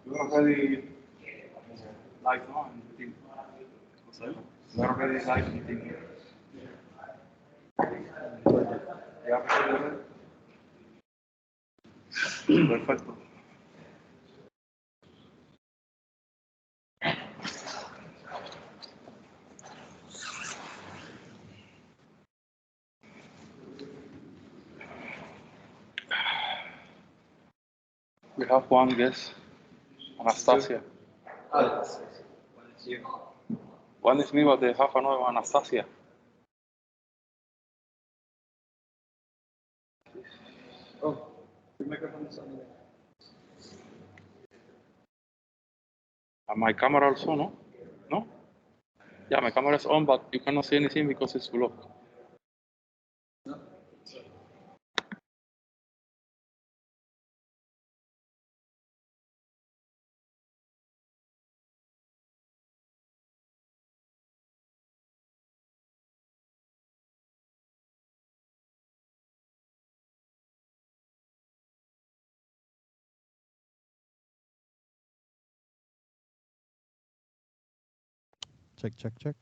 You're already live on, I think. You're already live, I think. Ya, perfecto. We have one guest, Anastasia. One is me, but they have another one, Anastasia. Oh, the microphone is on there. And my camera also, no? No? Yeah, my camera is on, but you cannot see anything because it's blocked. Check, check, check.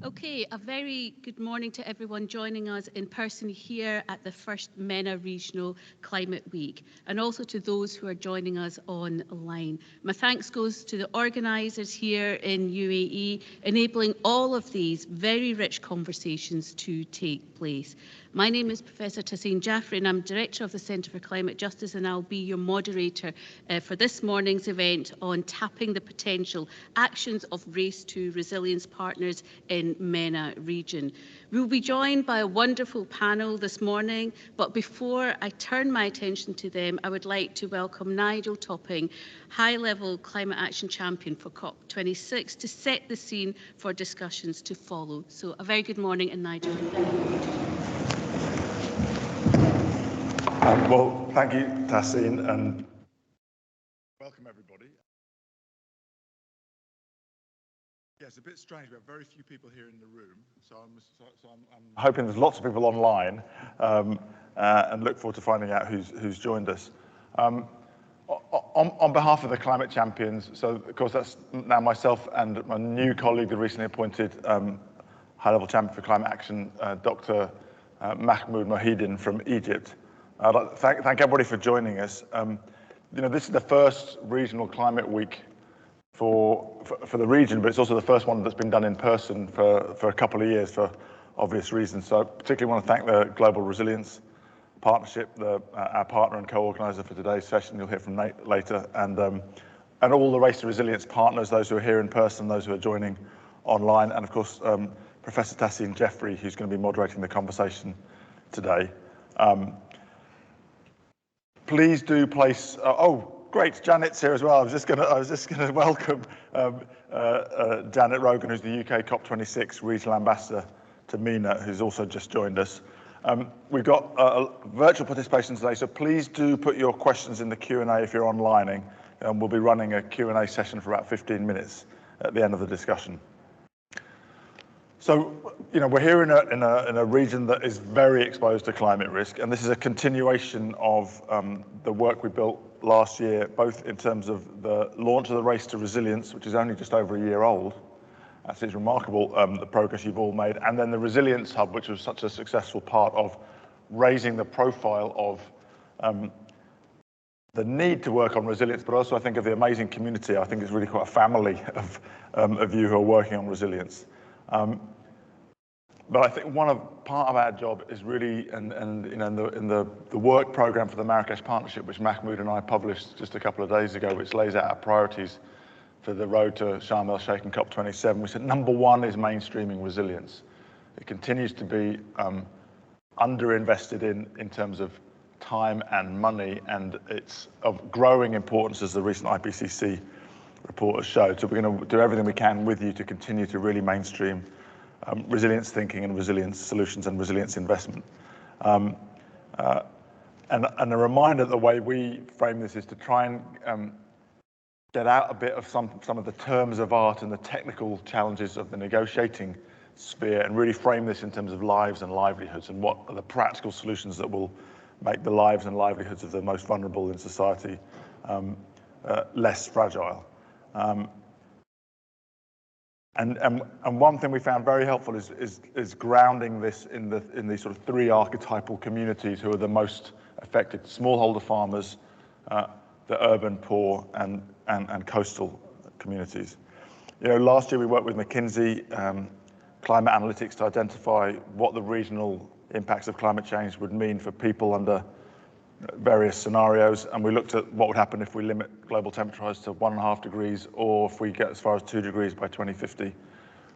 Okay, a very good morning to everyone joining us in person here at the first MENA Regional Climate Week, and also to those who are joining us online. My thanks goes to the organisers here in UAE, enabling all of these very rich conversations to take place. My name is Professor Taseen Jaffrey and I'm Director of the Centre for Climate Justice, and I'll be your moderator for this morning's event on tapping the potential actions of race to resilience partners in MENA region. We will be joined by a wonderful panel this morning, but before I turn my attention to them, I would like to welcome Nigel Topping, high-level climate action champion for COP26, to set the scene for discussions to follow. So a very good morning, and Nigel. Well, thank you, Taseen, and welcome everybody. Yeah, it's a bit strange. We have very few people here in the room, so I'm hoping there's lots of people online, and look forward to finding out who's joined us. On behalf of the climate champions, so of course that's now myself and my new colleague, the recently appointed high-level champion for climate action, Dr. Mahmoud Mohidin from Egypt. I'd like to thank everybody for joining us. You know, this is the first regional climate week for the region, but it's also the first one that's been done in person for a couple of years for obvious reasons. So I particularly want to thank the Global Resilience Partnership, our partner and co-organizer for today's session. You'll hear from Nate later, and all the Race to Resilience partners, those who are here in person, those who are joining online, and of course Professor Taseen Jaffrey, who's going to be moderating the conversation today. Please do place. Oh, great! Janet's here as well. I was just going to welcome Janet Rogan, who's the UK COP26 regional ambassador to MENA, who's also just joined us. We've got virtual participation today, so please do put your questions in the Q&A if you're onlining, and we'll be running a Q&A session for about 15 minutes at the end of the discussion. So, you know, we're here in a region that is very exposed to climate risk, and this is a continuation of the work we built last year, both in terms of the launch of the Race to Resilience, which is only just over a year old. That's remarkable, the progress you've all made, and then the Resilience Hub, which was such a successful part of raising the profile of the need to work on resilience, but also I think of the amazing community. I think it's really quite a family of you who are working on resilience. But I think part of our job is really, and you know, in the work program for the Marrakesh Partnership, which Mahmoud and I published just a couple of days ago, which lays out our priorities for the road to Sharm el-Sheikh and COP27, we said number one is mainstreaming resilience. It continues to be underinvested in terms of time and money, and it's of growing importance, as the recent IPCC report has showed. So we're going to do everything we can with you to continue to really mainstream resilience thinking and resilience solutions and resilience investment. And a reminder, the way we frame this is to try and get out a bit of some of the terms of art and the technical challenges of the negotiating sphere, and really frame this in terms of lives and livelihoods, and what are the practical solutions that will make the lives and livelihoods of the most vulnerable in society less fragile. And one thing we found very helpful is grounding this in these sort of three archetypal communities who are the most affected: smallholder farmers, the urban poor, and coastal communities. You know, last year we worked with McKinsey Climate Analytics to identify what the regional impacts of climate change would mean for people under various scenarios, and we looked at what would happen if we limit global temperature rise to 1.5 degrees, or if we get as far as 2 degrees by 2050,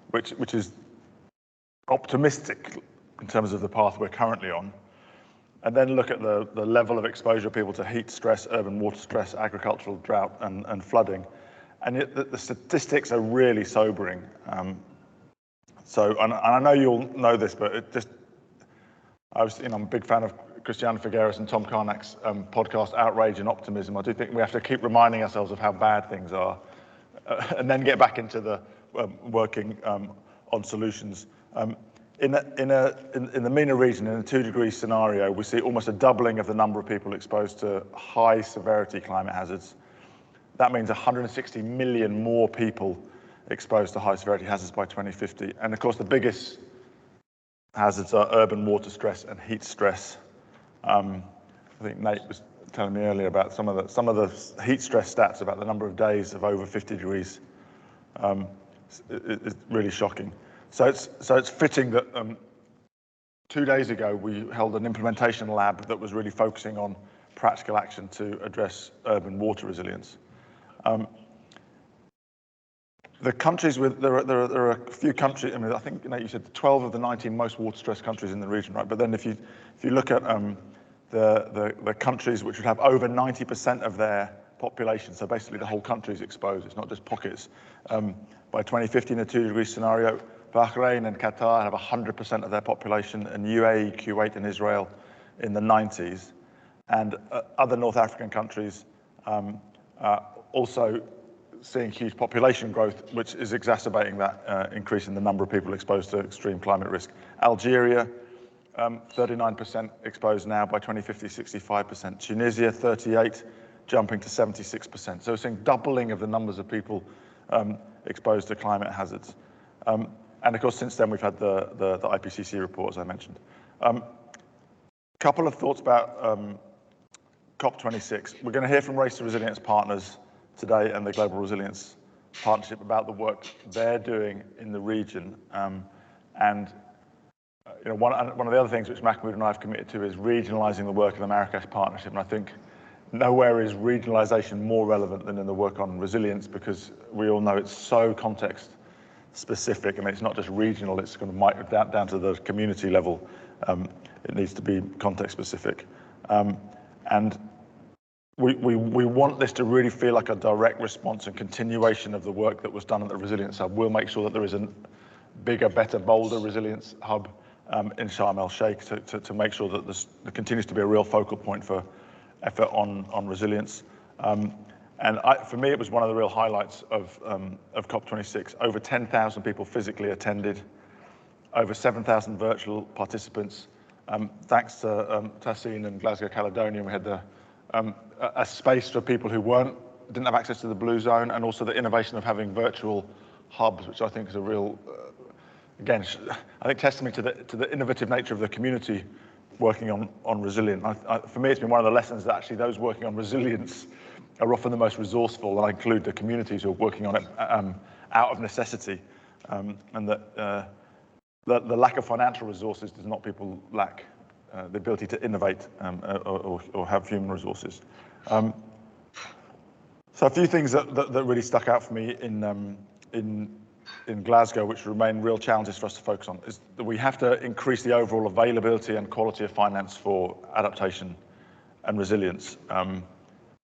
which is optimistic in terms of the path we're currently on. And then look at the level of exposure of people to heat stress, urban water stress, agricultural drought, and flooding. And yet the statistics are really sobering. So, and I know you'll know this, but I'm a big fan of Christiana Figueres and Tom Carnack's podcast, Outrage and Optimism. I do think we have to keep reminding ourselves of how bad things are, and then get back into the working on solutions. In the MENA region, in a 2-degree scenario, we see almost a doubling of the number of people exposed to high severity climate hazards. That means 160 million more people exposed to high severity hazards by 2050. And of course, the biggest hazards are urban water stress and heat stress. I think Nate was telling me earlier about some of the heat stress stats about the number of days of over 50 degrees. It's really shocking. So it's fitting that 2 days ago we held an implementation lab that was really focusing on practical action to address urban water resilience. The countries there are a few countries. I mean, I think you said 12 of the 19 most water-stressed countries in the region, right? But then if you look at the countries which would have over 90% of their population, so basically the whole country is exposed. It's not just pockets. By 2050, in a 2-degree scenario, Bahrain and Qatar have 100% of their population, and UAE, Kuwait, and Israel in the 90s, and other North African countries also seeing huge population growth, which is exacerbating that increase in the number of people exposed to extreme climate risk. Algeria, 39% exposed now, by 2050, 65%. Tunisia, 38%, jumping to 76%. So we're seeing doubling of the numbers of people exposed to climate hazards. And of course, since then, we've had the IPCC report, as I mentioned. Couple of thoughts about COP26. We're going to hear from Race to Resilience partners today and the Global Resilience Partnership about the work they're doing in the region. And one of the other things which Mahmoud and I have committed to is regionalizing the work of the Marrakesh Partnership. And I think nowhere is regionalization more relevant than in the work on resilience, because we all know it's so context specific. I mean, it's not just regional, it's kind of down to the community level. It needs to be context specific. And we want this to really feel like a direct response and continuation of the work that was done at the Resilience Hub. We'll make sure that there is a bigger, better, bolder Resilience Hub in Sharm el-Sheikh to make sure that there continues to be a real focal point for effort on resilience. And for me, it was one of the real highlights of COP26. Over 10,000 people physically attended, over 7,000 virtual participants. Thanks to Tahseen and Glasgow Caledonian, we had a space for people who didn't have access to the Blue Zone, and also the innovation of having virtual hubs, which I think is a real, again, I think testament to the innovative nature of the community working on resilience. For me, it's been one of the lessons that actually those working on resilience are often the most resourceful, and I include the communities who are working on it out of necessity, and that the lack of financial resources does not people lack the ability to innovate or have human resources. So a few things that really stuck out for me in Glasgow, which remain real challenges for us to focus on, is that we have to increase the overall availability and quality of finance for adaptation and resilience.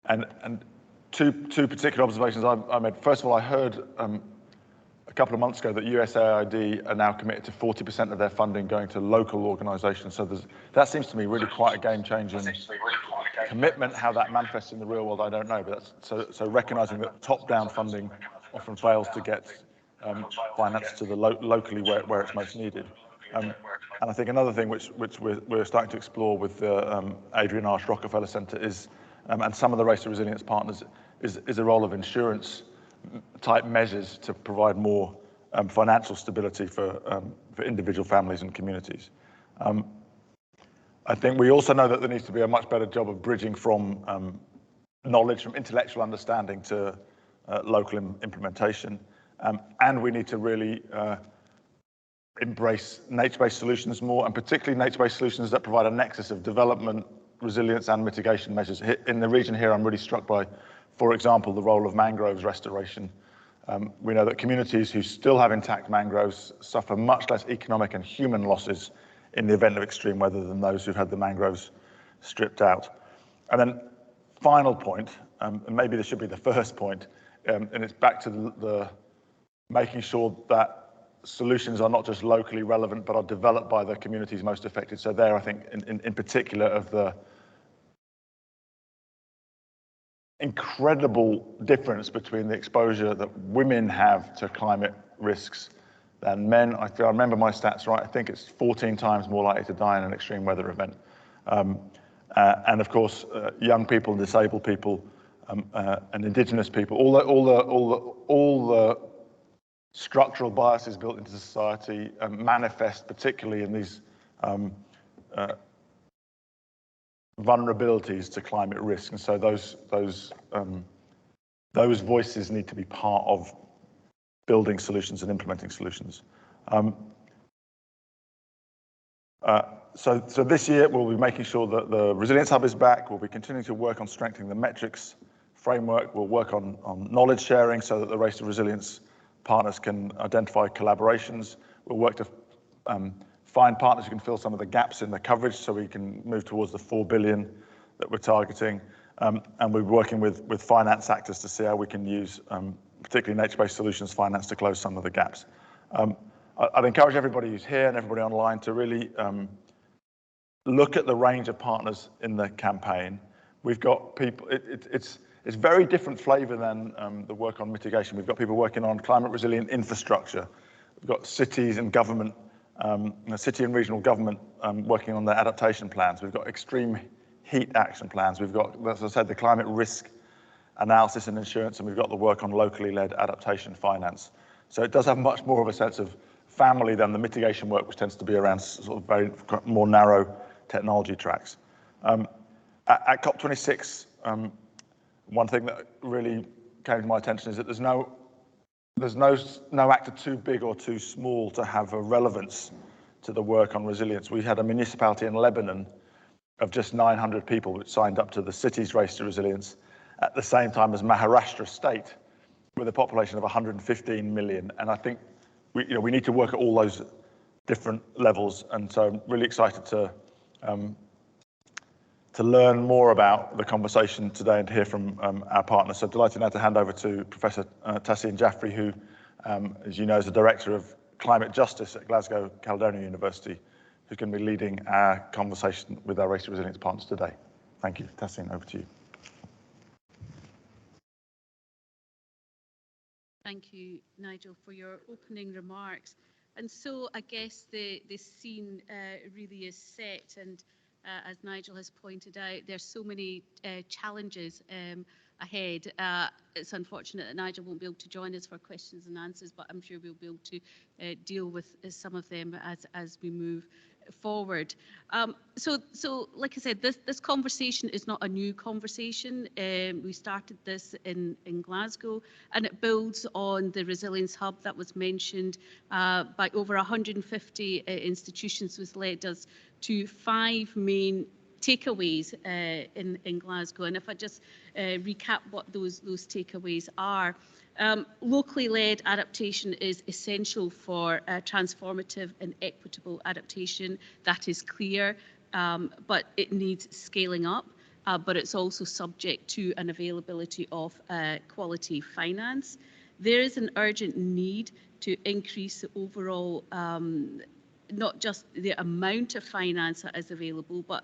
And two particular observations I made. First of all, I heard a couple of months ago that USAID are now committed to 40% of their funding going to local organisations. So that seems to me really quite a game-changing commitment. How that manifests in the real world, I don't know. But so recognising that top-down funding often fails to get finance to the locally where it's most needed. And I think another thing which we're starting to explore with the Adrian Arsh Rockefeller Centre is, and some of the Race to Resilience partners, is the role of insurance type measures to provide more financial stability for individual families and communities. I think we also know that there needs to be a much better job of bridging from knowledge, from intellectual understanding to local implementation. And we need to really embrace nature-based solutions more, and particularly nature-based solutions that provide a nexus of development, resilience, and mitigation measures. In the region here, I'm really struck by, for example, the role of mangroves restoration. We know that communities who still have intact mangroves suffer much less economic and human losses in the event of extreme weather than those who've had the mangroves stripped out. And then final point, and maybe this should be the first point, and it's back to the making sure that solutions are not just locally relevant, but are developed by the communities most affected. So there, I think, in particular, of the incredible difference between the exposure that women have to climate risks than men. I remember my stats right. I think it's 14 times more likely to die in an extreme weather event. And of course, young people and disabled people and indigenous people, all the structural biases built into society manifest particularly in these vulnerabilities to climate risk. And so those voices need to be part of building solutions and implementing solutions. So this year we'll be making sure that the Resilience Hub is back. We'll be continuing to work on strengthening the metrics framework. We'll work on knowledge sharing so that the Race to Resilience partners can identify collaborations. We'll work to find partners who can fill some of the gaps in the coverage so we can move towards the 4 billion that we're targeting. And we're working with finance actors to see how we can use particularly nature-based solutions finance to close some of the gaps. I'd encourage everybody who's here and everybody online to really look at the range of partners in the campaign. We've got people, it's very different flavor than the work on mitigation. We've got people working on climate resilient infrastructure. We've got cities and government, city and regional government working on their adaptation plans. We've got extreme heat action plans. We've got, as I said, the climate risk analysis and insurance, and we've got the work on locally led adaptation finance. So it does have much more of a sense of family than the mitigation work, which tends to be around sort of very more narrow technology tracks. At COP26, one thing that really came to my attention is that there's no actor too big or too small to have a relevance to the work on resilience. We had a municipality in Lebanon of just 900 people which signed up to the city's Race to Resilience at the same time as Maharashtra state with a population of 115 million. And I think we need to work at all those different levels. And so I'm really excited to learn more about the conversation today and to hear from our partners. So delighted now to hand over to Professor Tahseen Jaffrey, who, as you know, is the Director of Climate Justice at Glasgow Caledonian University, who's going to be leading our conversation with our Race to Resilience partners today. Thank you. Tahseen, over to you. Thank you, Nigel, for your opening remarks. And so I guess the scene really is set, and as Nigel has pointed out, there's so many challenges ahead. It's unfortunate that Nigel won't be able to join us for questions and answers, but I'm sure we'll be able to deal with some of them as we move forward. So like I said, this conversation is not a new conversation. We started this in Glasgow, and it builds on the Resilience Hub that was mentioned by over 150 institutions, which led us to 5 main takeaways in Glasgow. And if I just recap what those takeaways are. Locally led adaptation is essential for transformative and equitable adaptation. That is clear, but it needs scaling up, but it's also subject to an availability of quality finance. There is an urgent need to increase the overall not just the amount of finance that is available, but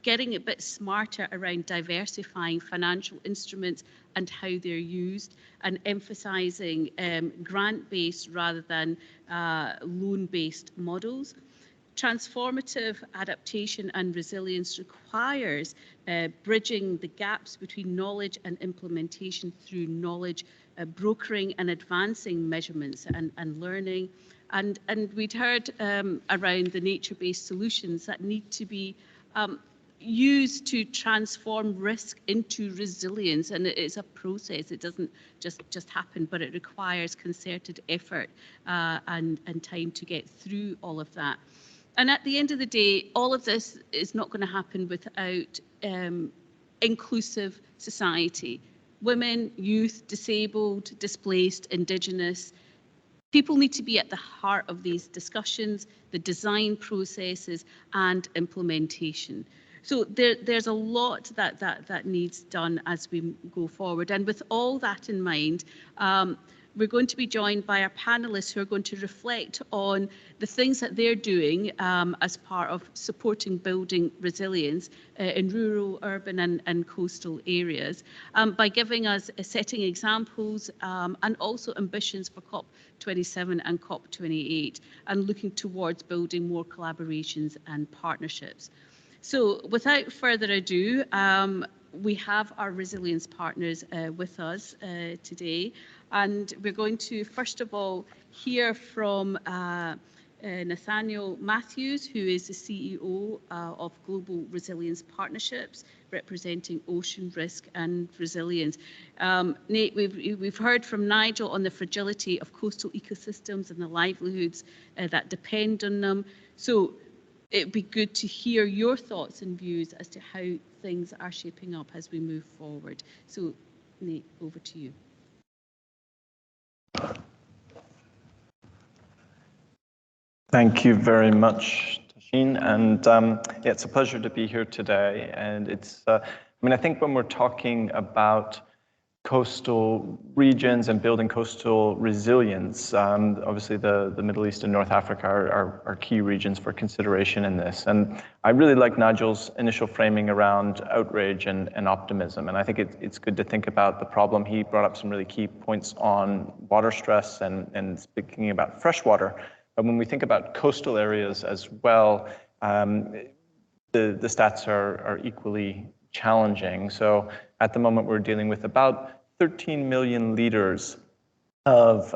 getting a bit smarter around diversifying financial instruments and how they're used, and emphasising grant-based rather than loan-based models. Transformative adaptation and resilience requires bridging the gaps between knowledge and implementation through knowledge, brokering and advancing measurements and learning. And we'd heard around the nature-based solutions that need to be used to transform risk into resilience, and it's a process. It doesn't just happen, but it requires concerted effort and time to get through all of that. And at the end of the day, all of this is not going to happen without inclusive society. Women, youth, disabled, displaced, Indigenous. People need to be at the heart of these discussions, the design processes and implementation. So there's a lot that needs done as we go forward. And with all that in mind, we're going to be joined by our panelists who are going to reflect on the things that they're doing as part of supporting building resilience in rural, urban and coastal areas by giving us setting examples and also ambitions for COP27 and COP28, and looking towards building more collaborations and partnerships. So without further ado, We have our resilience partners with us today, and we're going to first of all hear from Nathaniel Matthews, who is the CEO of Global Resilience Partnerships, representing ocean risk and resilience. Nate, we've heard from Nigel on the fragility of coastal ecosystems and the livelihoods that depend on them. So it'd be good to hear your thoughts and views as to how things are shaping up as we move forward. So Nate, over to you. Thank you very much, Tashin, and yeah, it's a pleasure to be here today. And it's, I think when we're talking about coastal regions and building coastal resilience, obviously the Middle East and North Africa are key regions for consideration in this. And I really like Nigel's initial framing around outrage and optimism. And I think it's good to think about the problem. He brought up some really key points on water stress and speaking about freshwater. But when we think about coastal areas as well, the stats are equally challenging. So at the moment, we're dealing with about 13 million liters of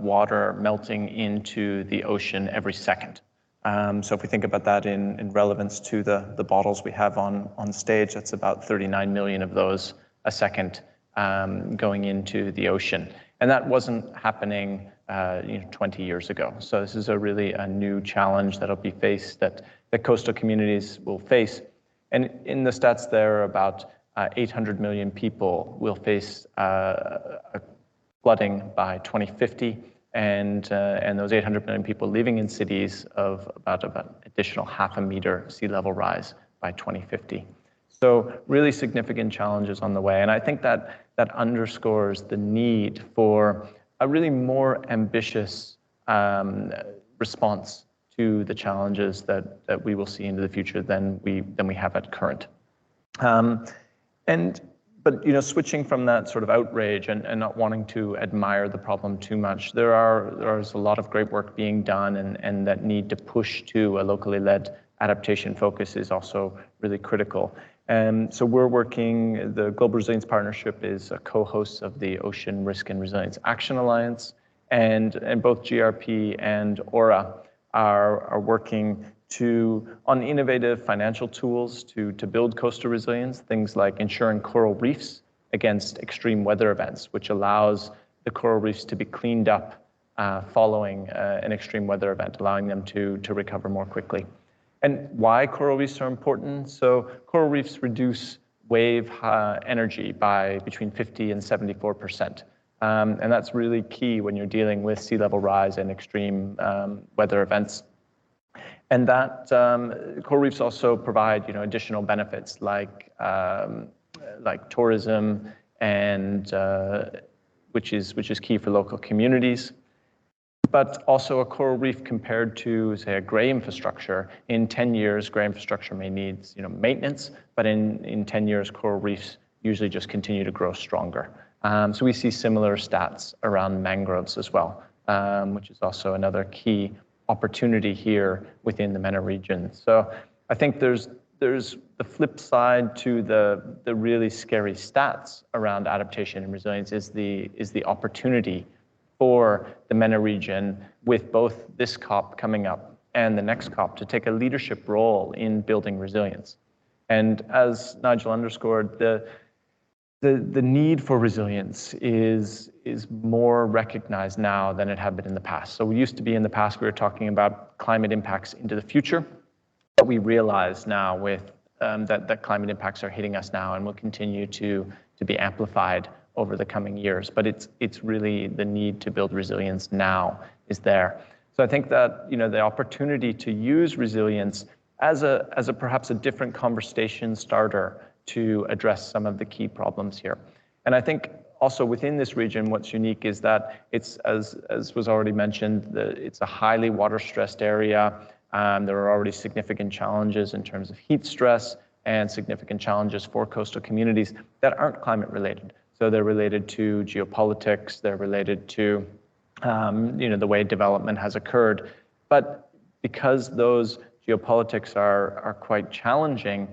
water melting into the ocean every second. So if we think about that in relevance to the bottles we have on stage, that's about 39 million of those a second going into the ocean. And that wasn't happening 20 years ago. So this is a new challenge that'll be faced, that coastal communities will face. And in the stats there, about 800 million people will face flooding by 2050, and those 800 million people living in cities of about additional 0.5 meter sea level rise by 2050. So really significant challenges on the way. And I think that underscores the need for a really more ambitious response to the challenges that we will see into the future than we have at current. But switching from that sort of outrage and not wanting to admire the problem too much, there's a lot of great work being done, and that need to push to a locally led adaptation focus is also really critical. And so we're working, the Global Resilience Partnership is a co-host of the Ocean Risk and Resilience Action Alliance, and both GRP and ORA are working on innovative financial tools to build coastal resilience, things like insuring coral reefs against extreme weather events, which allows the coral reefs to be cleaned up following an extreme weather event, allowing them to recover more quickly. And why coral reefs are important? So coral reefs reduce wave energy by between 50 and 74%. And that's really key when you're dealing with sea level rise and extreme weather events. And that coral reefs also provide additional benefits like tourism, and which is key for local communities. But also a coral reef compared to, say, a gray infrastructure. In 10 years, gray infrastructure may need maintenance, but in 10 years, coral reefs usually just continue to grow stronger. So we see similar stats around mangroves as well, which is also another key opportunity here within the MENA region. So I think there's the flip side to the really scary stats around adaptation and resilience is the opportunity for the MENA region, with both this COP coming up and the next COP, to take a leadership role in building resilience. And as Nigel underscored, the need for resilience is more recognized now than it had been in the past. So we used to be in the past, we were talking about climate impacts into the future, but we realize now with that climate impacts are hitting us now and will continue to be amplified over the coming years. But it's really the need to build resilience now is there. So I think that the opportunity to use resilience as a perhaps a different conversation starter to address some of the key problems here. And I think also within this region, what's unique is that it's, as was already mentioned, it's a highly water-stressed area. There are already significant challenges in terms of heat stress and significant challenges for coastal communities that aren't climate-related. So they're related to geopolitics, they're related to the way development has occurred. But because those geopolitics are quite challenging,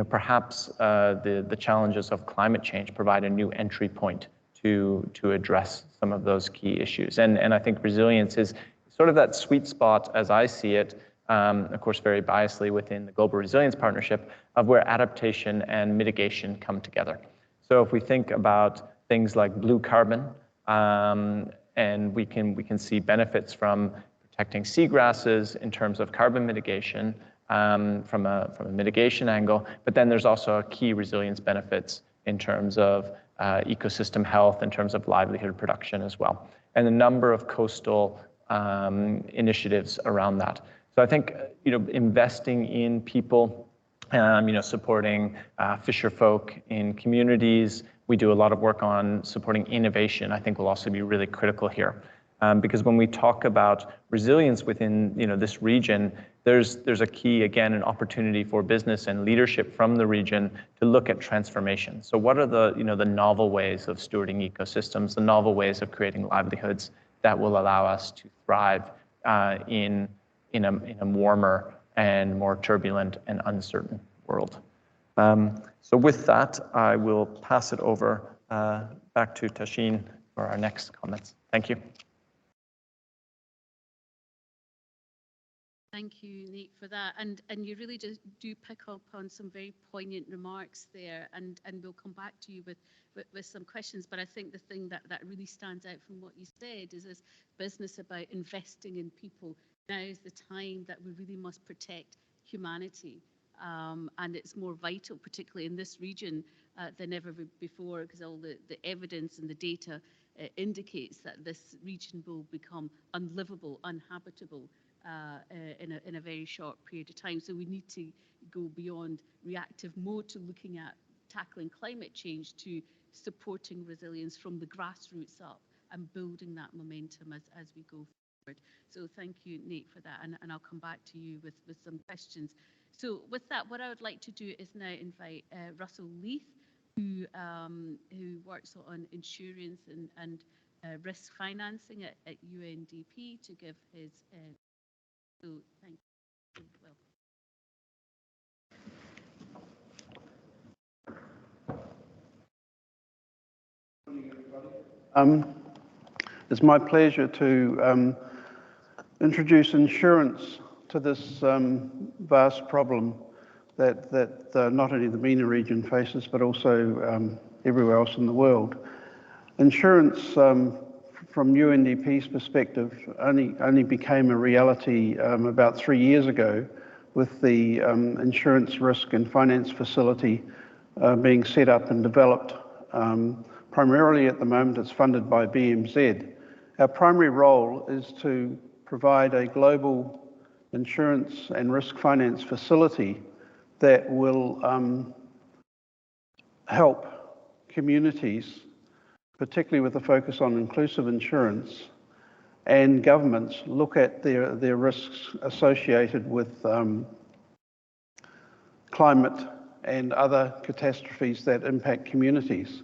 perhaps the challenges of climate change provide a new entry point to address some of those key issues. And I think resilience is sort of that sweet spot, as I see it, of course, very biasedly within the Global Resilience Partnership, of where adaptation and mitigation come together. So if we think about things like blue carbon, and we can see benefits from protecting seagrasses in terms of carbon mitigation from a mitigation angle, but then there's also key resilience benefits in terms of ecosystem health, in terms of livelihood production as well, and a number of coastal initiatives around that. So I think investing in people, supporting fisher folk in communities. We do a lot of work on supporting innovation, I think will also be really critical here. Because when we talk about resilience within this region, there's a key, again, an opportunity for business and leadership from the region to look at transformation. So what are the novel ways of stewarding ecosystems, the novel ways of creating livelihoods that will allow us to thrive in a warmer and more turbulent and uncertain world. So with that, I will pass it over back to Tashin for our next comments. Thank you. Thank you, Nate, for that. And you really just do pick up on some very poignant remarks there, and we'll come back to you with some questions. But I think the thing that really stands out from what you said is this business about investing in people. Now is the time that we really must protect humanity. And it's more vital, particularly in this region, than ever before, because all the evidence and the data indicates that this region will become unlivable, uninhabitable in a very short period of time. So we need to go beyond reactive mode to looking at tackling climate change to supporting resilience from the grassroots up and building that momentum as we go forward. So thank you, Nate, for that, and I'll come back to you with some questions. So with that, what I would like to do is now invite Russell Leith, who works on insurance and risk financing at UNDP, to give his. So thank you. Welcome. It's my pleasure to introduce insurance to this vast problem that not only the MENA region faces, but also everywhere else in the world. Insurance, from UNDP's perspective, only became a reality about 3 years ago, with the Insurance Risk and Finance Facility being set up and developed. Primarily at the moment, it's funded by BMZ. Our primary role is to provide a global insurance and risk finance facility that will help communities, particularly with a focus on inclusive insurance, and governments look at their risks associated with climate and other catastrophes that impact communities.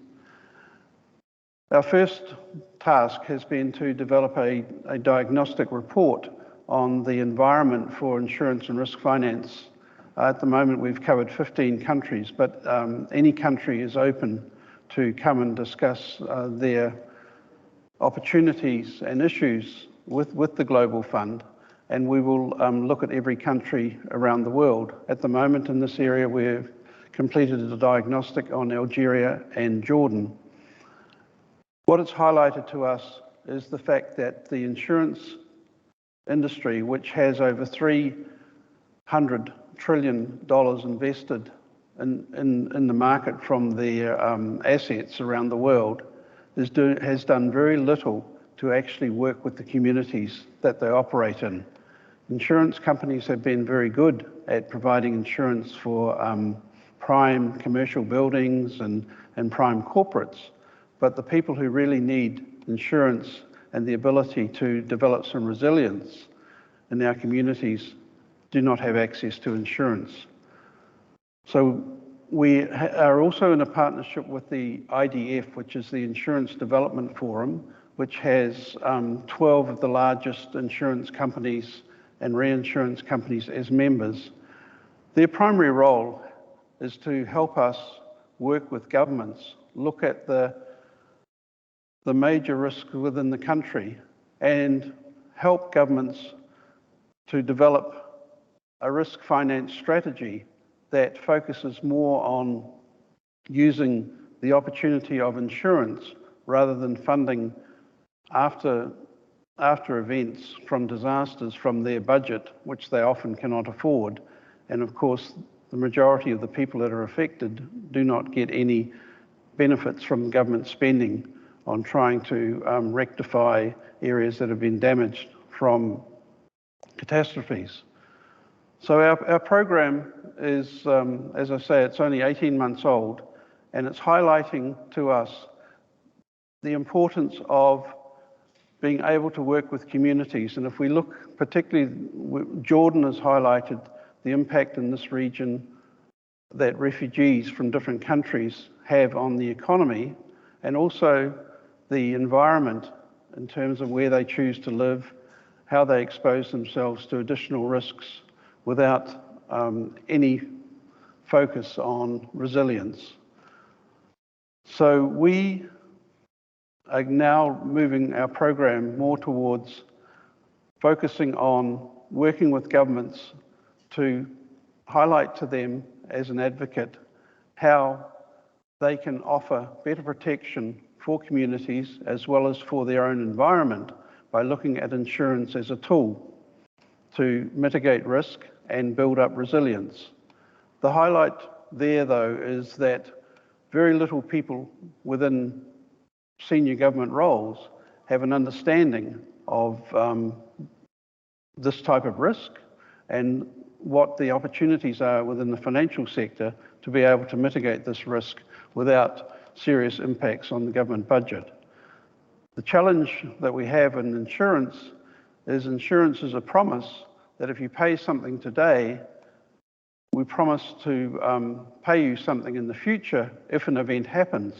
Our first task has been to develop a diagnostic report on the environment for insurance and risk finance. At the moment, we've covered 15 countries, but any country is open to come and discuss their opportunities and issues with the Global Fund, and we will look at every country around the world. At the moment in this area, we've completed a diagnostic on Algeria and Jordan. What it's highlighted to us is the fact that the insurance industry, which has over $300 trillion invested in the market from their assets around the world, has done very little to actually work with the communities that they operate in. Insurance companies have been very good at providing insurance for prime commercial buildings and prime corporates, but the people who really need insurance and the ability to develop some resilience in our communities do not have access to insurance. So we are also in a partnership with the IDF, which is the Insurance Development Forum, which has 12 of the largest insurance companies and reinsurance companies as members. Their primary role is to help us work with governments, look at the major risks within the country and help governments to develop a risk finance strategy that focuses more on using the opportunity of insurance rather than funding after events from disasters from their budget, which they often cannot afford. And of course, the majority of the people that are affected do not get any benefits from government spending on trying to rectify areas that have been damaged from catastrophes. So our program is, as I say, it's only 18 months old, and it's highlighting to us the importance of being able to work with communities. And if we look particularly, Jordan has highlighted the impact in this region that refugees from different countries have on the economy and also the environment in terms of where they choose to live, how they expose themselves to additional risks without any focus on resilience. So we are now moving our program more towards focusing on working with governments to highlight to them as an advocate how they can offer better protection for communities as well as for their own environment by looking at insurance as a tool to mitigate risk and build up resilience. The highlight there, though, is that very little people within senior government roles have an understanding of this type of risk and what the opportunities are within the financial sector to be able to mitigate this risk without serious impacts on the government budget. The challenge that we have in insurance is a promise that if you pay something today, we promise to pay you something in the future if an event happens.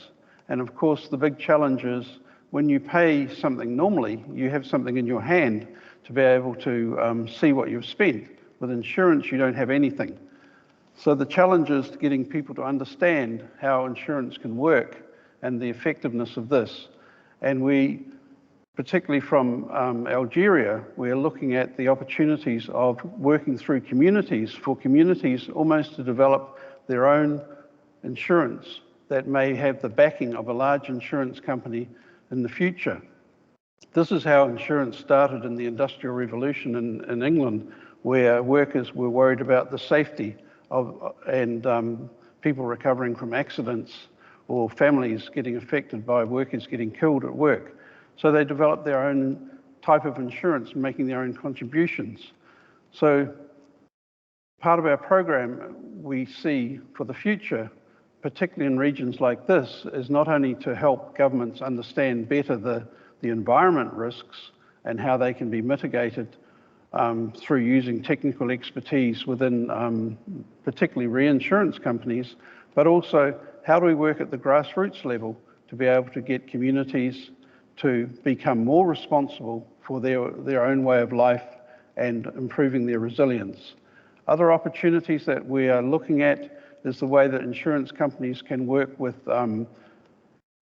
And of course, the big challenge is when you pay something normally, you have something in your hand to be able to see what you've spent. With insurance, you don't have anything. So the challenge is getting people to understand how insurance can work and the effectiveness of this. And we, particularly from Algeria, we're looking at the opportunities of working through communities for communities almost to develop their own insurance that may have the backing of a large insurance company in the future. This is how insurance started in the Industrial Revolution in England, where workers were worried about the safety of and people recovering from accidents or families getting affected by workers getting killed at work. So they developed their own type of insurance, making their own contributions. So part of our program we see for the future, particularly in regions like this, is not only to help governments understand better the environment risks and how they can be mitigated through using technical expertise within particularly reinsurance companies, but also how do we work at the grassroots level to be able to get communities to become more responsible for their own way of life and improving their resilience. Other opportunities that we are looking at is the way that insurance companies can work with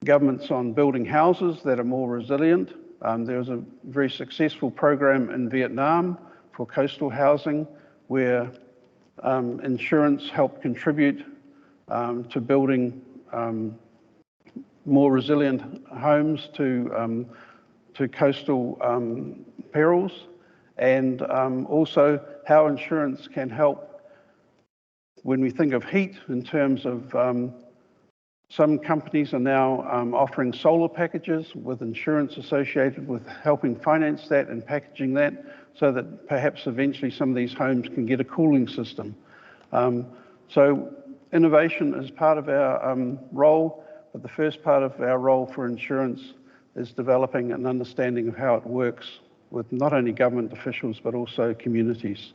governments on building houses that are more resilient. There was a very successful program in Vietnam for coastal housing where insurance helped contribute to building more resilient homes to coastal perils, and also how insurance can help when we think of heat in terms of some companies are now offering solar packages with insurance associated with helping finance that and packaging that so that perhaps eventually some of these homes can get a cooling system. So innovation is part of our role, but the first part of our role for insurance is developing an understanding of how it works with not only government officials but also communities.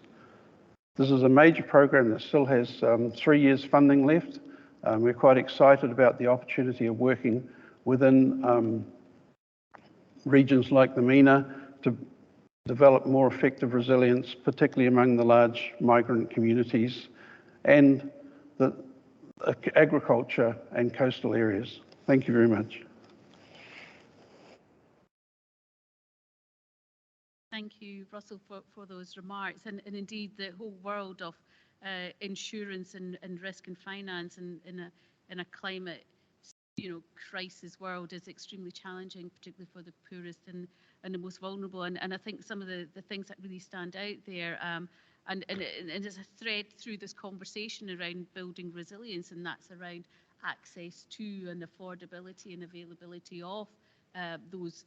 This is a major program that still has 3 years funding left. We're quite excited about the opportunity of working within regions like the MENA to develop more effective resilience, particularly among the large migrant communities. And agriculture and coastal areas. Thank you very much. Thank you, Russell, for those remarks. And indeed, the whole world of insurance and risk and finance in a climate, crisis world is extremely challenging, particularly for the poorest and the most vulnerable. And I think some of the things that really stand out there, and there's a thread through this conversation around building resilience, and that's around access to and affordability and availability of those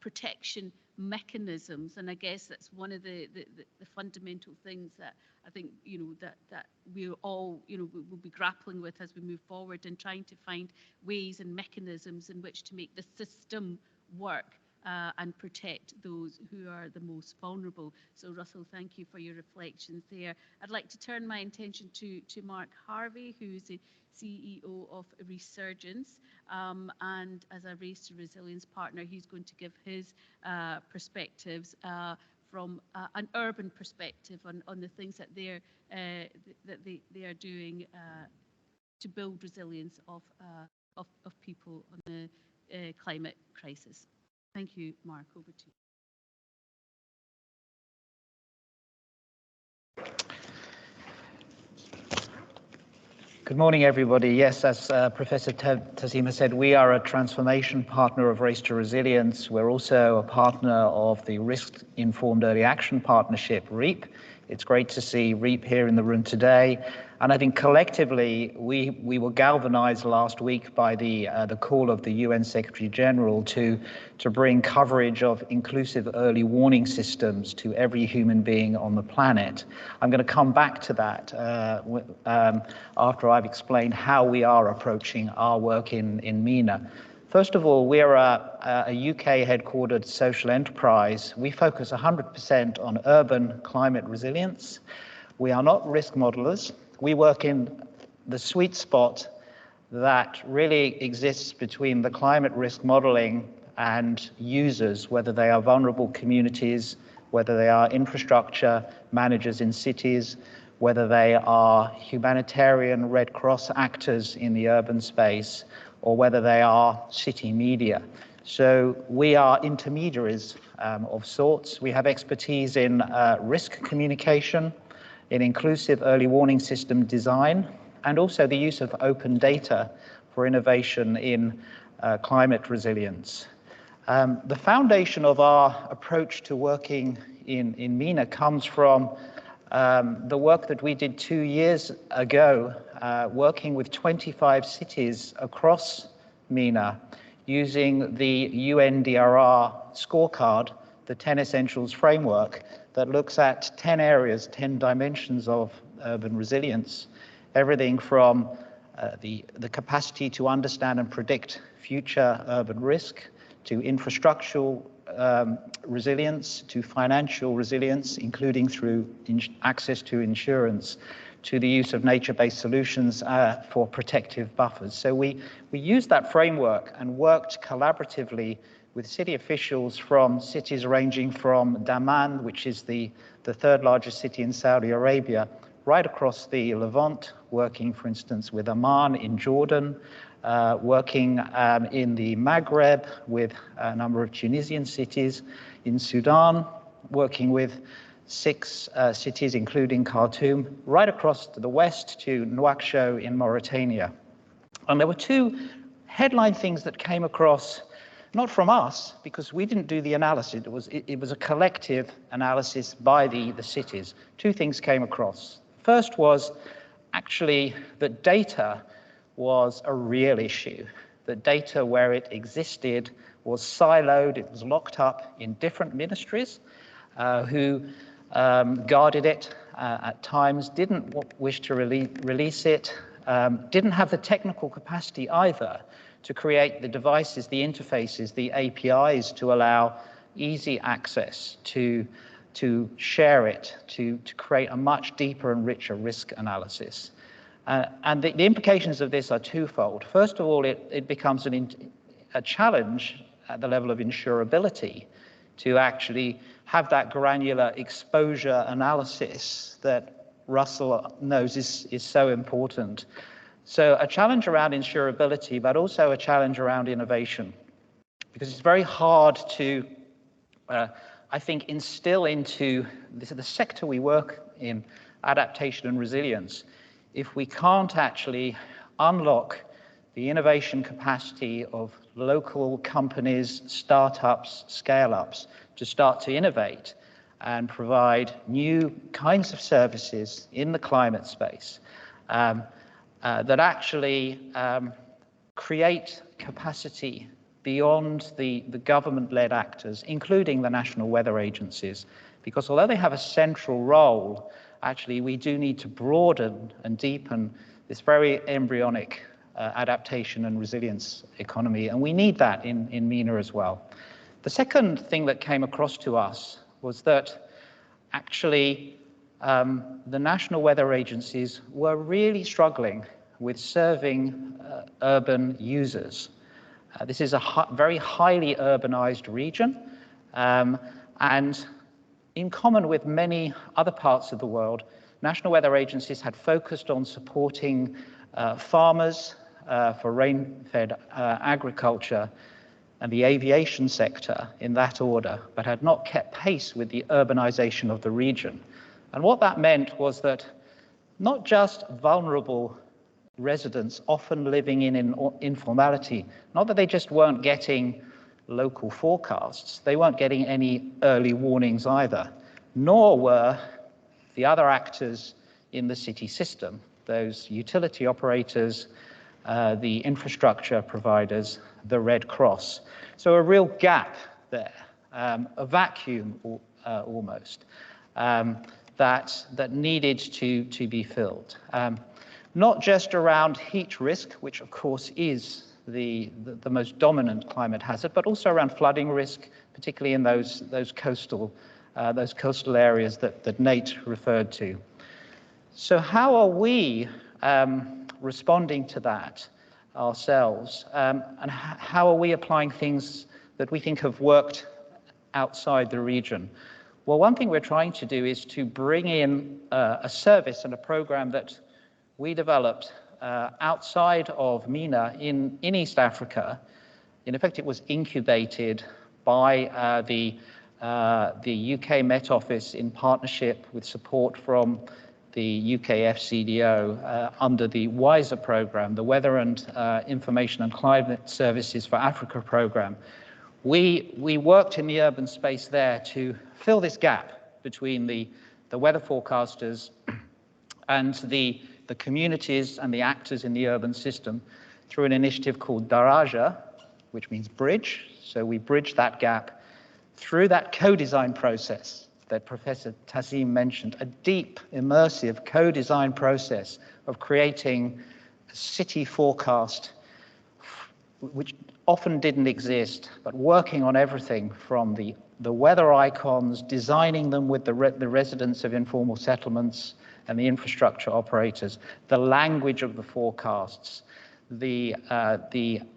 protection mechanisms. And I guess that's one of the fundamental things that I think that we all will be grappling with as we move forward, and trying to find ways and mechanisms in which to make the system work and protect those who are the most vulnerable. So Russell, thank you for your reflections there. I'd like to turn my attention to Mark Harvey, who's the CEO of Resurgence, and as a Race to Resilience partner, he's going to give his perspectives from an urban perspective on the things that they are doing to build resilience of people on the climate crisis. Thank you, Mark. Over to you. Good morning, everybody. Yes, as Professor Tazima said, we are a transformation partner of Race to Resilience. We're also a partner of the Risk-Informed Early Action Partnership, REAP. It's great to see REAP here in the room today. And I think collectively, we were galvanized last week by the call of the UN Secretary General to bring coverage of inclusive early warning systems to every human being on the planet. I'm going to come back to that after I've explained how we are approaching our work in MENA. First of all, we're a UK-headquartered social enterprise. We focus 100% on urban climate resilience. We are not risk modelers. We work in the sweet spot that really exists between the climate risk modeling and users, whether they are vulnerable communities, whether they are infrastructure managers in cities, whether they are humanitarian Red Cross actors in the urban space, or whether they are city media. So we are intermediaries of sorts. We have expertise in risk communication, in inclusive early warning system design, and also the use of open data for innovation in climate resilience. The foundation of our approach to working in MENA comes from the work that we did 2 years ago, working with 25 cities across MENA, using the UNDRR scorecard, the 10 Essentials framework, that looks at 10 areas, 10 dimensions of urban resilience, everything from the capacity to understand and predict future urban risk, to infrastructural resilience, to financial resilience, including through access to insurance, to the use of nature-based solutions for protective buffers. So we used that framework and worked collaboratively with city officials from cities ranging from Daman, which is the third largest city in Saudi Arabia, right across the Levant, working, for instance, with Amman in Jordan, working in the Maghreb with a number of Tunisian cities, in Sudan, working with 6 cities, including Khartoum, right across to the west to Nouakchott in Mauritania. And there were 2 headline things that came across, not from us, because we didn't do the analysis. It was a collective analysis by the cities. 2 things came across. First was actually that data was a real issue. That data, where it existed, was siloed, it was locked up in different ministries who guarded it at times, didn't wish to release it, didn't have the technical capacity either to create the devices, the interfaces, the APIs to allow easy access to share it, to create a much deeper and richer risk analysis. And the implications of this are twofold. First of all, it becomes a challenge at the level of insurability to actually have that granular exposure analysis that Russell knows is so important So a challenge around insurability, but also a challenge around innovation, because it's very hard to, I think, instill into the sector we work in, adaptation and resilience, if we can't actually unlock the innovation capacity of local companies, startups, scale-ups to start to innovate and provide new kinds of services in the climate space that actually create capacity beyond the government-led actors, including the national weather agencies. Because although they have a central role, actually we do need to broaden and deepen this very embryonic adaptation and resilience economy, and we need that in MENA as well. The second thing that came across to us was that actually the national weather agencies were really struggling with serving urban users. This is a very highly urbanized region, and in common with many other parts of the world, national weather agencies had focused on supporting farmers for rain-fed agriculture and the aviation sector in that order, but had not kept pace with the urbanization of the region. And what that meant was that not just vulnerable residents often living in informality, not that they just weren't getting local forecasts, they weren't getting any early warnings either, nor were the other actors in the city system, those utility operators, the infrastructure providers, the Red Cross. So a real gap there, a vacuum almost, that needed to be filled. Not just around heat risk, which of course is the most dominant climate hazard, but also around flooding risk, particularly in those coastal areas that Nate referred to. So how are we responding to that ourselves, and how are we applying things that we think have worked outside the region? Well, one thing we're trying to do is to bring in a service and a program that we developed outside of MENA in East Africa. In effect, it was incubated by the UK Met Office in partnership with support from the UK FCDO under the WISER program, the Weather and Information and Climate Services for Africa program. We worked in the urban space there to fill this gap between the weather forecasters and the communities and the actors in the urban system through an initiative called Daraja, which means bridge. So we bridged that gap through that co-design process that Professor Tassim mentioned, a deep, immersive co-design process of creating a city forecast, which often didn't exist, but working on everything from the weather icons, designing them with the residents of informal settlements and the infrastructure operators, the language of the forecasts, the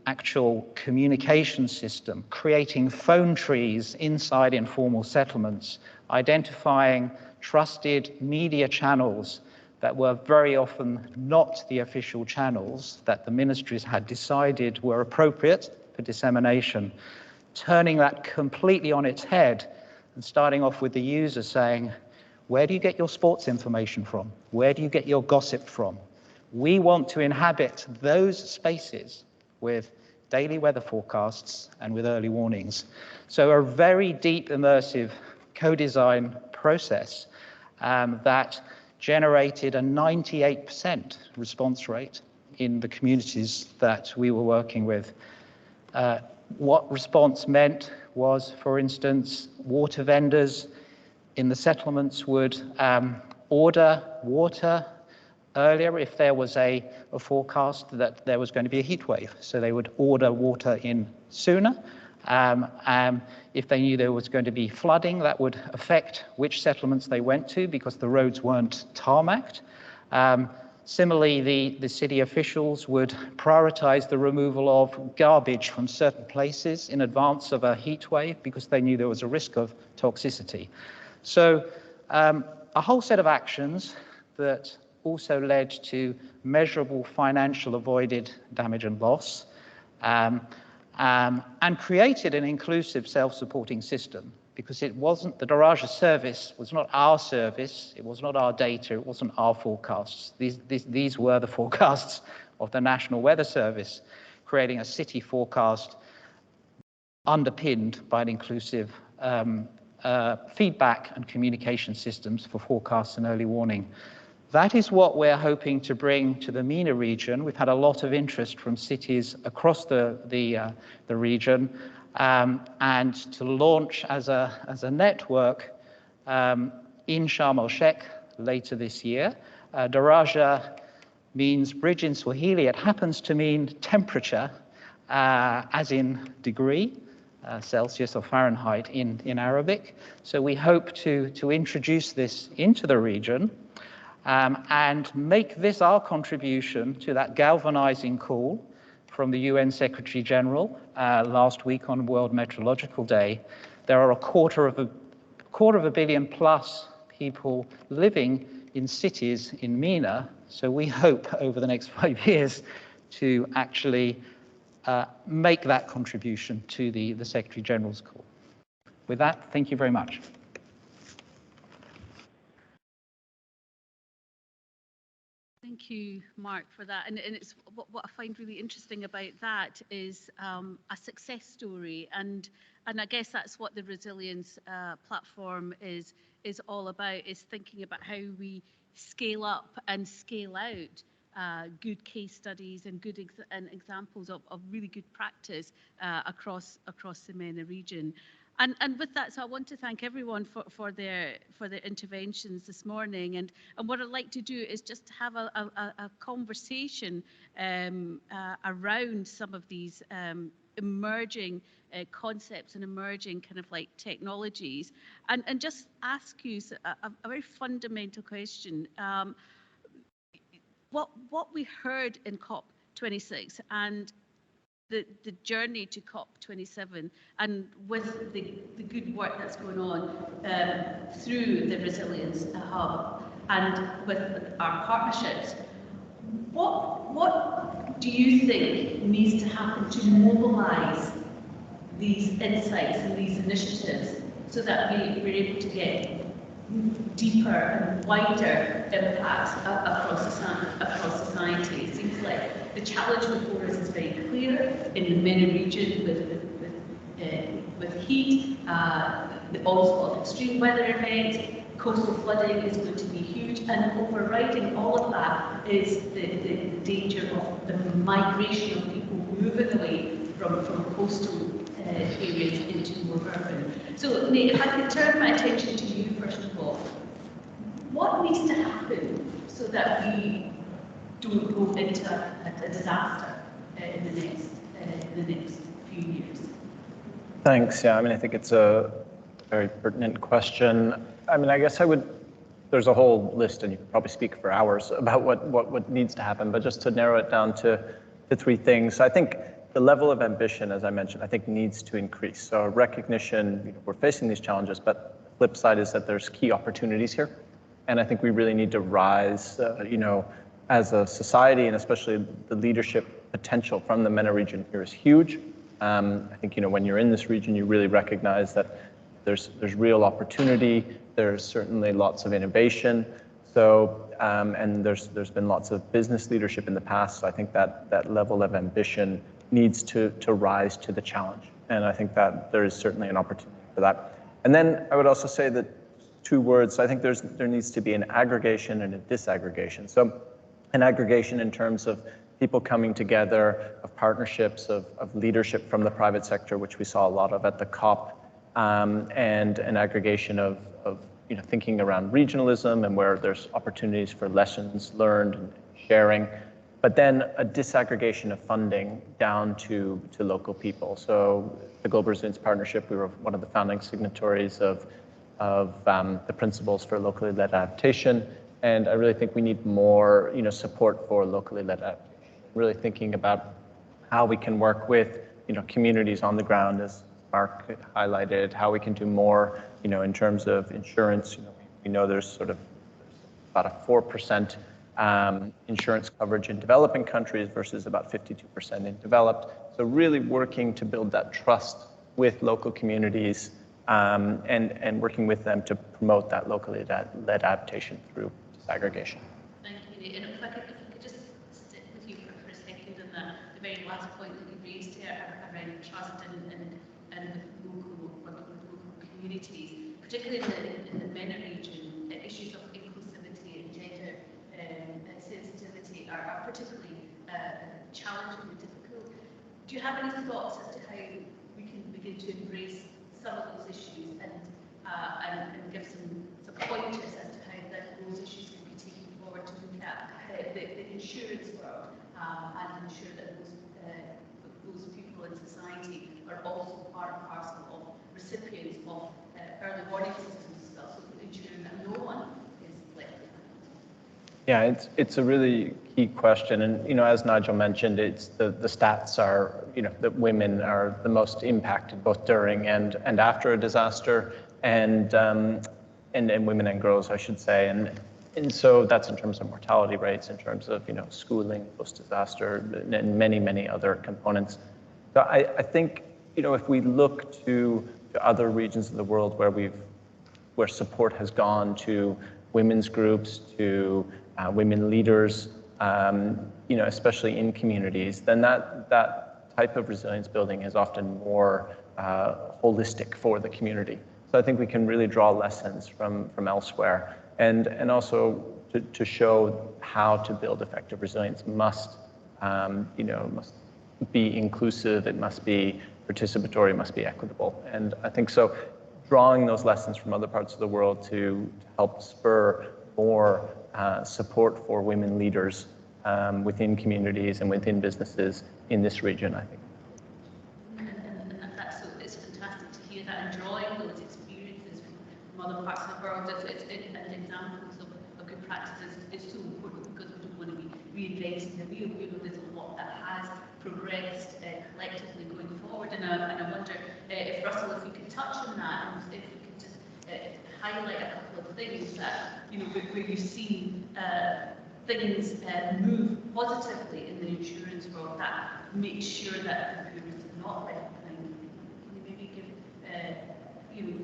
actual communication system, creating phone trees inside informal settlements, identifying trusted media channels that were very often not the official channels that the ministries had decided were appropriate for dissemination, turning that completely on its head and starting off with the user saying, where do you get your sports information from? Where do you get your gossip from? We want to inhabit those spaces with daily weather forecasts and with early warnings. So a very deep, immersive co-design process that generated a 98% response rate in the communities that we were working with. What response meant was, for instance, water vendors in the settlements would order water earlier if there was a forecast that there was going to be a heat wave. So they would order water in sooner. If they knew there was going to be flooding, that would affect which settlements they went to because the roads weren't tarmacked. Similarly, the city officials would prioritize the removal of garbage from certain places in advance of a heat wave because they knew there was a risk of toxicity. So a whole set of actions that also led to measurable financial avoided damage and loss, and created an inclusive self-supporting system, because it wasn't, the Daraja service was not our service, it was not our data, it wasn't our forecasts. These were the forecasts of the National Weather Service, creating a city forecast underpinned by an inclusive feedback and communication systems for forecasts and early warning. That is what we're hoping to bring to the MENA region. We've had a lot of interest from cities across the region, and to launch as a network in Sharm el-Sheikh later this year. Daraja means bridge in Swahili. It happens to mean temperature, as in degree, Celsius or Fahrenheit in Arabic. So we hope to introduce this into the region, and make this our contribution to that galvanizing call from the UN Secretary General last week on World Meteorological Day. There are a quarter of a billion plus people living in cities in MENA, so we hope over the next 5 years to actually make that contribution to the Secretary General's call. With that, thank you very much. Thank you, Mark, for that. And it's what I find really interesting about that is a success story, and I guess that's what the resilience platform is all about, is thinking about how we scale up and scale out good case studies and good examples of really good practice across the MENA region. And with that, so I want to thank everyone for their interventions this morning. And what I'd like to do is just to have a conversation around some of these emerging concepts and emerging kind of like technologies, and just ask you a very fundamental question. What we heard in COP26 and the journey to COP27, and with the good work that's going on through the Resilience Hub and with our partnerships, what do you think needs to happen to mobilise these insights and these initiatives so that we're able to get deeper and wider impacts across society? It seems like the challenge before us is very clear in the MENA region with heat, the onslaught of extreme weather events, coastal flooding is going to be huge, and overriding all of that is the danger of the migration of people moving away from coastal areas into more urban. So, Nate, if I could turn my attention to you first of all, what needs to happen so that we don't go into a disaster in the next few years? Thanks. Yeah, I mean, I think it's a very pertinent question. I mean, I guess there's a whole list, and you could probably speak for hours about what needs to happen, but just to narrow it down to three things. I think the level of ambition, as I mentioned, I think needs to increase. So recognition, we're facing these challenges, but the flip side is that there's key opportunities here. And I think we really need to rise, as a society, and especially the leadership potential from the MENA region here is huge. I think, when you're in this region, you really recognize that there's real opportunity. There's certainly lots of innovation. So, and there's been lots of business leadership in the past. So I think that level of ambition needs to rise to the challenge. And I think that there is certainly an opportunity for that. And then I would also say that two words, I think there needs to be an aggregation and a disaggregation. So an aggregation in terms of people coming together, of partnerships, of leadership from the private sector, which we saw a lot of at the COP, and an aggregation of thinking around regionalism and where there's opportunities for lessons learned and sharing, but then a disaggregation of funding down to local people. So the Global Resilience Partnership, we were one of the founding signatories of the principles for locally led adaptation. And I really think we need more support for locally led adaptation. Really thinking about how we can work with communities on the ground, as Mark highlighted, how we can do more in terms of insurance. We know there's about a 4% insurance coverage in developing countries versus about 52% in developed. So really working to build that trust with local communities and working with them to promote that locally led adaptation through disaggregation. Thank you. And if I could just stick with you for a second on the very last point that you raised here around trust and local communities, particularly in the MENA region, issues of inclusivity and gender sensitivity are particularly challenging and difficult. Do you have any thoughts as to how we can begin to embrace some of those issues and give some pointers as to how those issues can be taken forward to look at the insurance world and ensure that those people in society are also part and parcel of recipients of early warning systems as well, so ensuring that no one is left behind? Yeah, it's a really key question, and as Nigel mentioned, it's the stats are that women are the most impacted both during and after a disaster, and women and girls, I should say, and so that's in terms of mortality rates, in terms of schooling post-disaster, and many other components. So I think if we look to other regions of the world where support has gone to women's groups, to women leaders, especially in communities, then that type of resilience building is often more holistic for the community. So I think we can really draw lessons from elsewhere, and also to show how to build effective resilience must be inclusive, it must be participatory, it must be equitable. And I think so drawing those lessons from other parts of the world to help spur more support for women leaders within communities and within businesses in this region, I think. And that's it's fantastic to hear that, and drawing those experiences from other parts of the world and examples of good practices is so important, because we don't want to be reinventing the wheel. There's a lot that has progressed collectively going forward, and I wonder if Russell, if you could touch on that, and if you could just highlight a couple of things that where you've seen things move positively in the insurance world that make sure that the poor is not left behind. Can you maybe give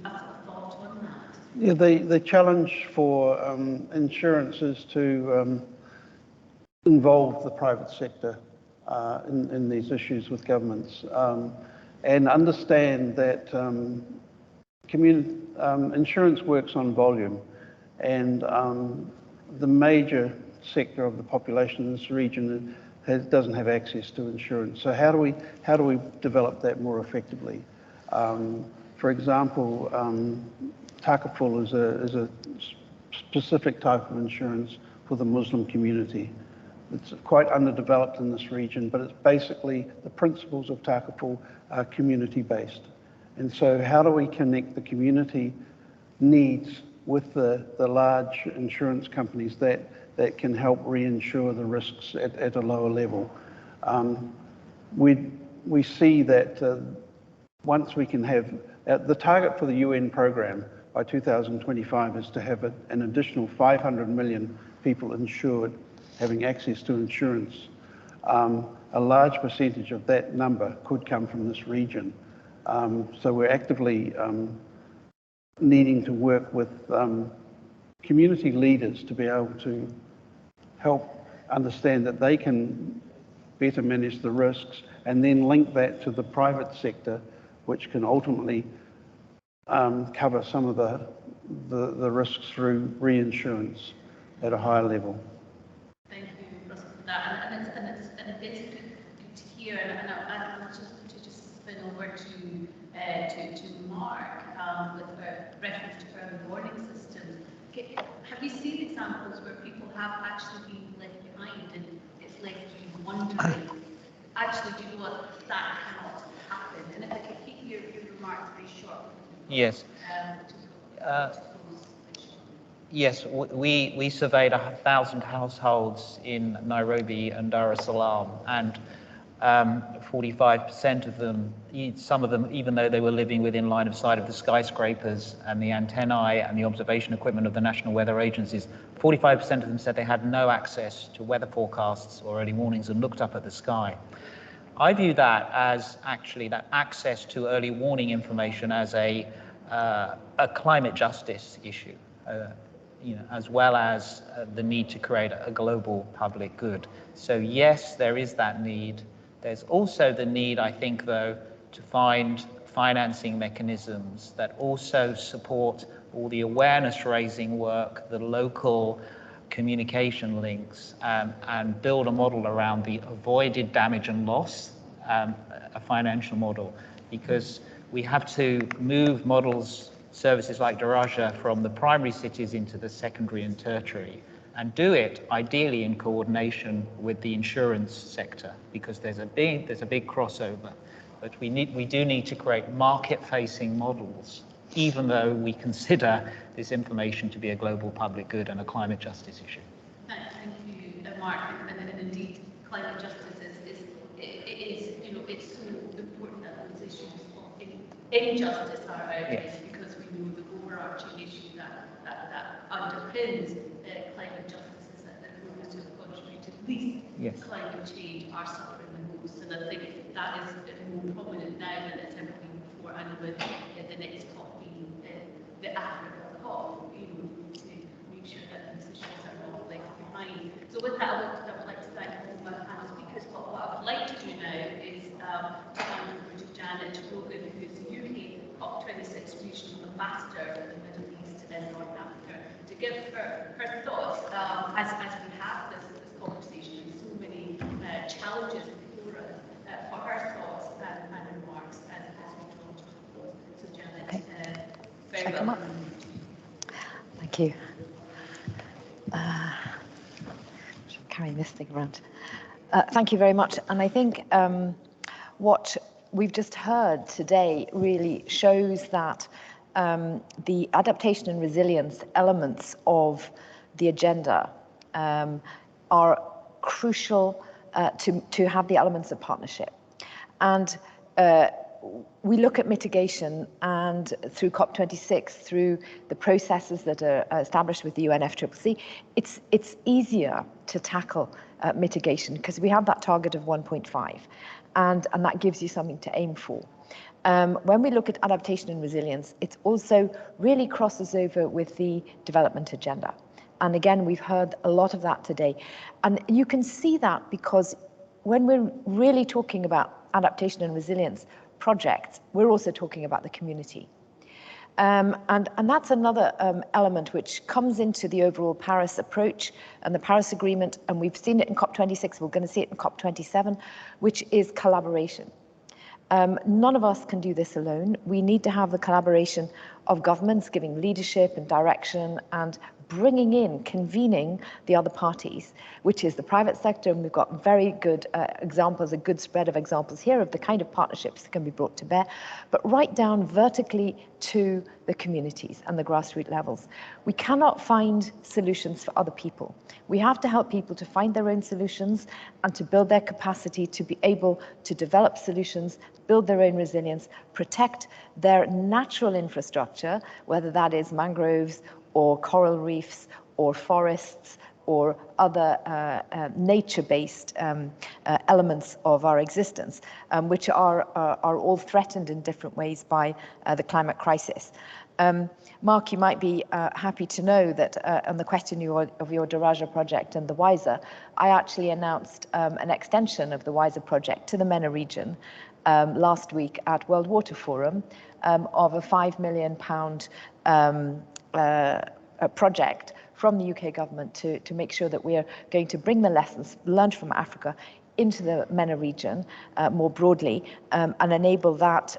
a thought on that? Yeah, the challenge for insurance is to involve the private sector in these issues with governments, and understand that insurance works on volume, and the major sector of the population in this region doesn't have access to insurance. So how do we develop that more effectively? For example, Takaful is a specific type of insurance for the Muslim community. It's quite underdeveloped in this region, but it's basically the principles of Takaful are community-based. And so how do we connect the community needs with the large insurance companies that can help reinsure the risks at a lower level? We see that once we can have, the target for the UN program by 2025 is to have an additional 500 million people insured, having access to insurance. A large percentage of that number could come from this region. So we're actively needing to work with community leaders to be able to help understand that they can better manage the risks, and then link that to the private sector, which can ultimately cover some of the risks through reinsurance at a higher level. Thank you, Russell, for that. And it's good to hear. And I want to just spin over to Mark with a reference to early warning systems. Have you seen examples where people have actually been left behind, and it's left you wondering, actually, do you know what, that cannot happen? And if I could keep your remarks very short. Yes. Yes, we surveyed 1,000 households in Nairobi and Dar es Salaam, and 45% of them, some of them, even though they were living within line of sight of the skyscrapers and the antennae and the observation equipment of the national weather agencies, 45% of them said they had no access to weather forecasts or early warnings and looked up at the sky. I view that as actually that access to early warning information as a climate justice issue, as well as the need to create a global public good. So yes, there is that need. There's also the need, I think, though, to find financing mechanisms that also support all the awareness-raising work, the local communication links, and build a model around the avoided damage and loss, a financial model, because we have to move models, services like Daraja, from the primary cities into the secondary and tertiary, and do it ideally in coordination with the insurance sector, because there's a big crossover. But we do need to create market-facing models, even though we consider this information to be a global public good and a climate justice issue. Thank you, Mark. And indeed, climate justice it's so important that those issues of injustice are addressed, because we know the overarching issue that underpins climate justice is that those who have contributed least to climate change are suffering the most. And I think that is more prominent now than it's ever been before, and with the next COP being the Africa COP, to make sure that these issues are not left behind. So with that, I would like to thank all my panel speakers. But what I would like to do now is to hand over to Janet Rogan, who is the UK COP26 regional ambassador for the Middle East and North Africa, to give her thoughts as we have this conversation and so many challenges before us, for her thoughts and remarks as we draw to a close. So Janet, very welcome. Thank you. Carrying this thing around. Thank you very much. And I think what we've just heard today really shows that the adaptation and resilience elements of the agenda are crucial to have the elements of partnership. And we look at mitigation, and through COP26, through the processes that are established with the UNFCCC, it's easier to tackle mitigation because we have that target of 1.5, and that gives you something to aim for. When we look at adaptation and resilience, it also really crosses over with the development agenda. And again, we've heard a lot of that today. And you can see that because when we're really talking about adaptation and resilience projects, we're also talking about the community. And that's another element which comes into the overall Paris approach and the Paris Agreement, and we've seen it in COP26, we're going to see it in COP27, which is collaboration. None of us can do this alone. We need to have the collaboration of governments giving leadership and direction and bringing in, convening the other parties, which is the private sector, and we've got very good examples, a good spread of examples here of the kind of partnerships that can be brought to bear, but right down vertically to the communities and the grassroots levels. We cannot find solutions for other people. We have to help people to find their own solutions and to build their capacity to be able to develop solutions, build their own resilience, protect their natural infrastructure, whether that is mangroves or coral reefs or forests or other nature-based elements of our existence, which are all threatened in different ways by the climate crisis. Mark, you might be happy to know that on the question of your Daraja project and the WISER, I actually announced an extension of the WISER project to the MENA region last week at World Water Forum of a £5 million a project from the UK government to make sure that we are going to bring the lessons learned from Africa into the MENA region more broadly and enable that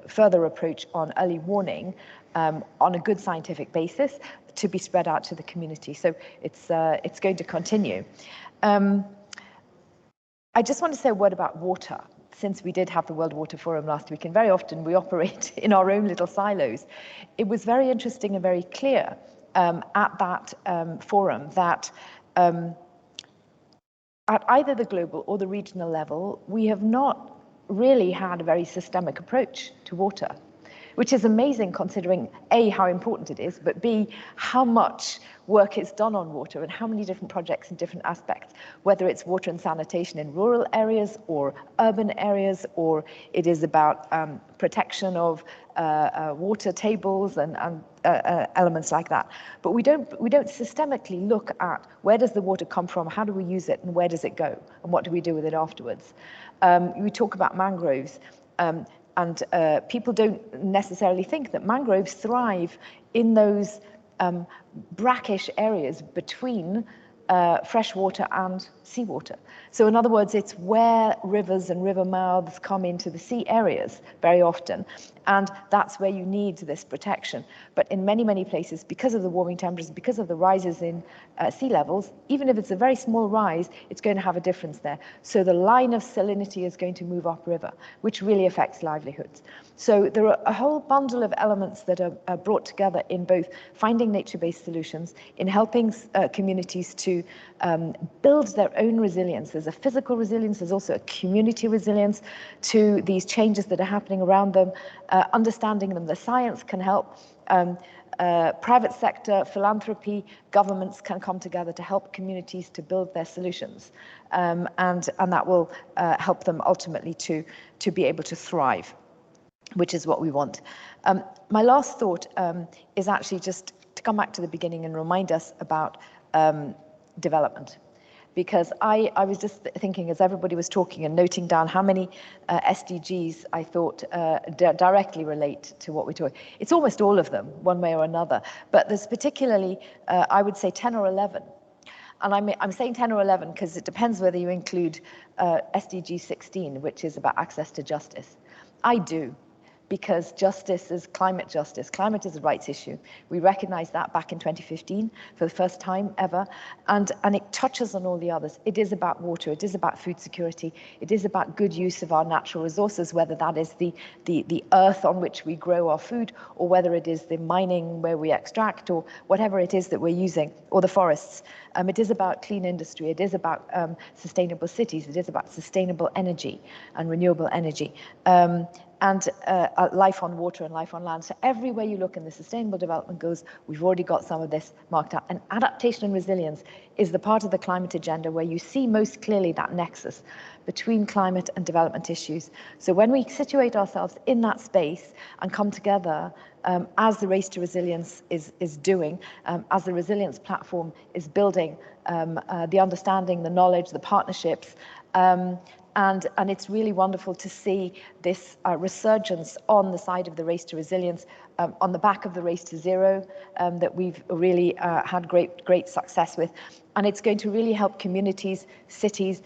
further approach on early warning on a good scientific basis to be spread out to the community. So it's going to continue. I just want to say a word about water, since we did have the World Water Forum last week, and very often we operate in our own little silos. It was very interesting and very clear at that forum that at either the global or the regional level, we have not really had a very systemic approach to water, which is amazing considering A, how important it is, but B, how much work is done on water and how many different projects in different aspects, whether it's water and sanitation in rural areas or urban areas, or it is about protection of water tables and elements like that. But we don't systemically look at where does the water come from, how do we use it, and where does it go, and what do we do with it afterwards. We talk about mangroves. And people don't necessarily think that mangroves thrive in those brackish areas between freshwater and seawater. So in other words, it's where rivers and river mouths come into the sea areas very often. And that's where you need this protection. But in many, many places, because of the warming temperatures, because of the rises in sea levels, even if it's a very small rise, it's going to have a difference there. So the line of salinity is going to move upriver, which really affects livelihoods. So there are a whole bundle of elements that are brought together in both finding nature-based solutions, in helping communities to build their own resilience. There's a physical resilience, there's also a community resilience to these changes that are happening around them, understanding them. The science can help. Private sector, philanthropy, governments can come together to help communities to build their solutions. And that will help them ultimately to be able to thrive, which is what we want. My last thought is actually just to come back to the beginning and remind us about development. Because I was just thinking as everybody was talking and noting down how many SDGs I thought directly relate to what we're talking. It's almost all of them, one way or another. But there's particularly, I would say 10 or 11. And I'm saying 10 or 11 because it depends whether you include SDG 16, which is about access to justice. I do. Because justice is climate justice. Climate is a rights issue. We recognized that back in 2015 for the first time ever. And it touches on all the others. It is about water. It is about food security. It is about good use of our natural resources, whether that is the earth on which we grow our food, or whether it is the mining where we extract, or whatever it is that we're using, or the forests. It is about clean industry. It is about sustainable cities. It is about sustainable energy and renewable energy. And life on water and life on land. So everywhere you look in the Sustainable Development Goals, we've already got some of this marked out. And adaptation and resilience is the part of the climate agenda where you see most clearly that nexus between climate and development issues. So when we situate ourselves in that space and come together, as the Race to Resilience is doing, as the Resilience Platform is building the understanding, the knowledge, the partnerships, and it's really wonderful to see this resurgence on the side of the Race to Resilience, on the back of the Race to Zero that we've really had great success with. And it's going to really help communities, cities,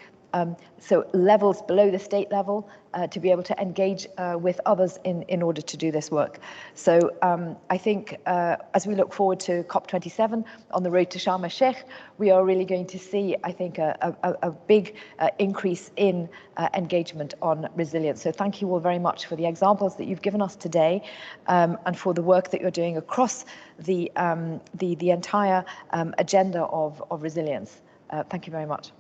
so levels below the state level to be able to engage with others in order to do this work. So I think as we look forward to COP27 on the road to Sharm el-Sheikh, we are really going to see, I think, a big increase in engagement on resilience. So thank you all very much for the examples that you've given us today, and for the work that you're doing across the entire agenda of resilience. Thank you very much.